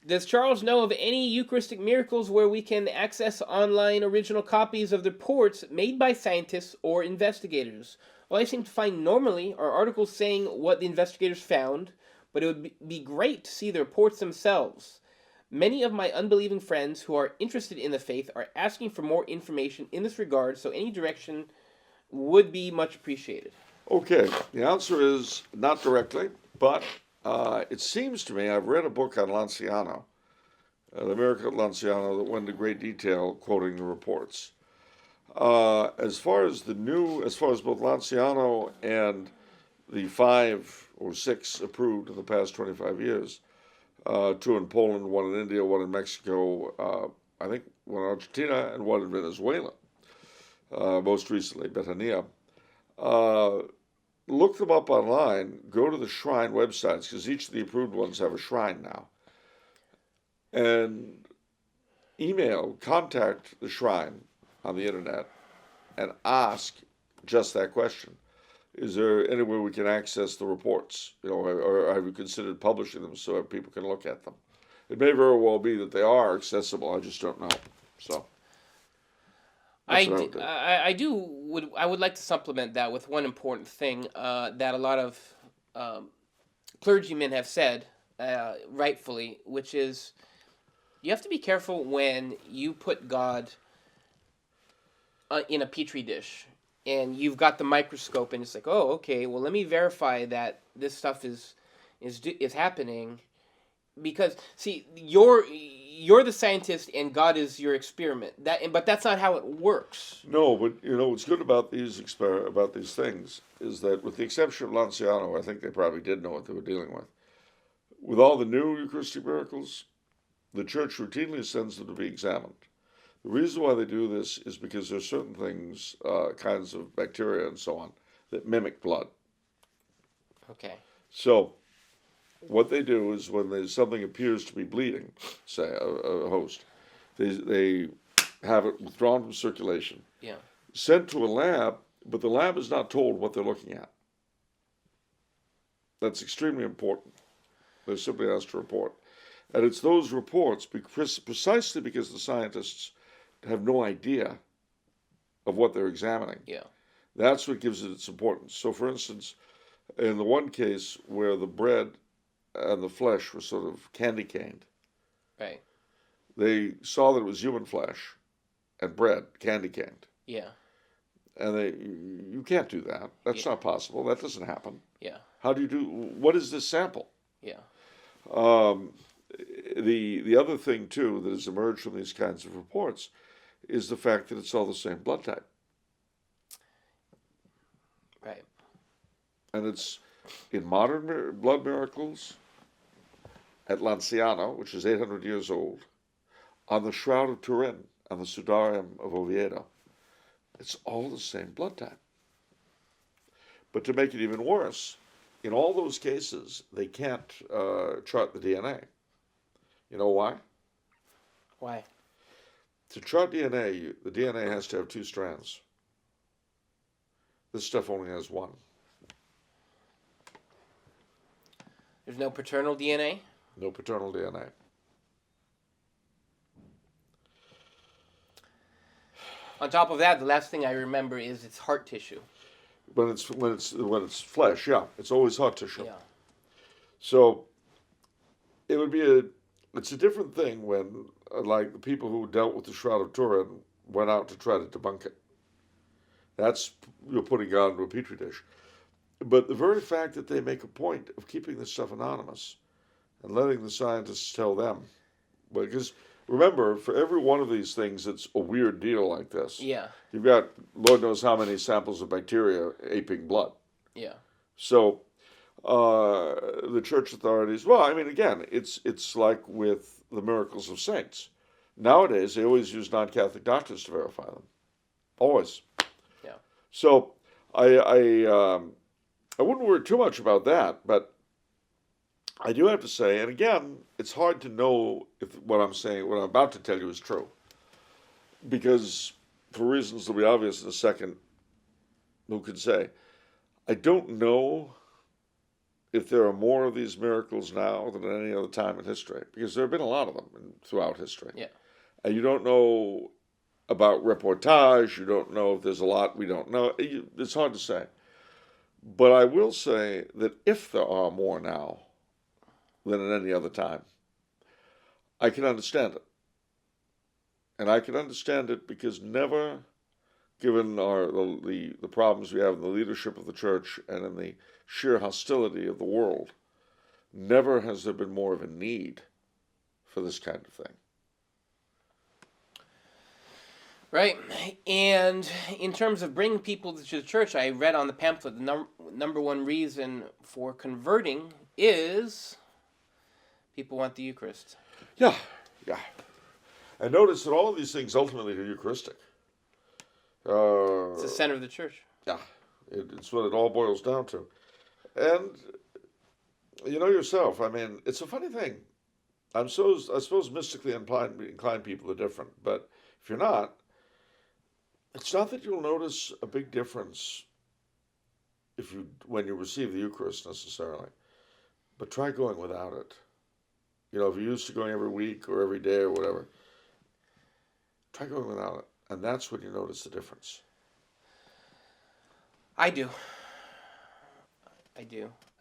Does Charles know of any Eucharistic miracles where we can access online original copies of the reports made by scientists or investigators? All I seem to find normally are articles saying what the investigators found, but it would be great to see the reports themselves. Many of my unbelieving friends who are interested in the faith are asking for more information in this regard, so any direction would be much appreciated. Okay, the answer is not directly, but it seems to me, I've read a book on Lanciano, the miracle of Lanciano, that went into great detail quoting the reports. As far as both Lanciano and the 5 or 6 approved in the past 25 years, 2 in Poland, 1 in India, 1 in Mexico, I think 1 in Argentina, and 1 in Venezuela, most recently, Betania. Uh, Look them up online, go to the shrine websites, because each of the approved ones have a shrine now, and contact the shrine on the internet and ask just that question. Is there anywhere we can access the reports? Or have you considered publishing them so that people can look at them? It may very well be that they are accessible. I just don't know. So that's what I would do. I would like to supplement that with one important thing that a lot of clergymen have said, rightfully, which is you have to be careful when you put God in a petri dish and you've got the microscope and it's like, oh, okay, well, let me verify that this stuff is happening, because see, you're the scientist and God is your experiment. But that's not how it works. No, but what's good about about these things is that, with the exception of Lanciano, I think they probably did know what they were dealing with. With all the new Eucharistic miracles, the Church routinely sends them to be examined. The reason why they do this is because there are certain things, kinds of bacteria and so on, that mimic blood. Okay. So what they do is, when something appears to be bleeding, say a host, they have it withdrawn from circulation, Yeah. sent to a lab, but the lab is not told what they're looking at. That's extremely important. They're simply asked to report. And it's those reports, precisely because the scientists have no idea of what they're examining. Yeah. That's what gives it its importance. So, for instance, in the one case where the bread and the flesh were sort of candy caned, Right. they saw that it was human flesh and bread candy caned. Yeah. And you can't do that. That's Yeah. not possible. That doesn't happen. Yeah. What is this sample? Yeah. Um, the other thing, too, that has emerged from these kinds of reports is the fact that it's all the same blood type. Right. And it's in modern blood miracles, at Lanciano, which is 800 years old, on the Shroud of Turin, on the Sudarium of Oviedo. It's all the same blood type. But to make it even worse, in all those cases, they can't chart the DNA. You know why? Why? To chart DNA, the DNA has to have 2 strands. This stuff only has 1. There's no paternal DNA? No paternal DNA. On top of that, the last thing I remember is it's heart tissue. When it's flesh, yeah, it's always heart tissue. Yeah. So it's a different thing when, like, the people who dealt with the Shroud of Turin went out to try to debunk it. That's, you're putting God into a petri dish. But the very fact that they make a point of keeping this stuff anonymous and letting the scientists tell them, because remember, for every one of these things, it's a weird deal like this. Yeah. You've got Lord knows how many samples of bacteria aping blood. Yeah. So the church authorities, well, I mean, again, it's like with the miracles of saints. Nowadays, they always use non-Catholic doctors to verify them. Always. Yeah. So I wouldn't worry too much about that, but I do have to say, and again, it's hard to know if what I'm about to tell you is true, because for reasons that'll be obvious in a second, who can say? I don't know if there are more of these miracles now than at any other time in history, because there have been a lot of them throughout history. Yeah. And you don't know about reportage, you don't know if there's a lot we don't know. It's hard to say. But I will say that if there are more now than at any other time, I can understand it. And I can understand it because never, given the problems we have in the leadership of the church and in the sheer hostility of the world, never has there been more of a need for this kind of thing. Right. And in terms of bringing people to the church, I read on the pamphlet the number one reason for converting is people want the Eucharist. Yeah, yeah. And notice that all of these things ultimately are Eucharistic. It's the center of the church. Yeah, it's what it all boils down to. And you know yourself, I mean, it's a funny thing. I suppose mystically inclined people are different, but if you're not, it's not that you'll notice a big difference when you receive the Eucharist necessarily, but try going without it. You know, if you're used to going every week or every day or whatever, try going without it, and that's when you notice the difference. I do.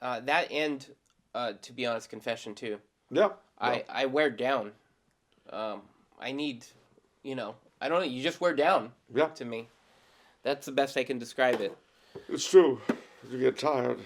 That and, to be honest, confession too. Yeah. I wear down. I need, I don't know, you just wear down to me. That's the best I can describe it. It's true. You get tired.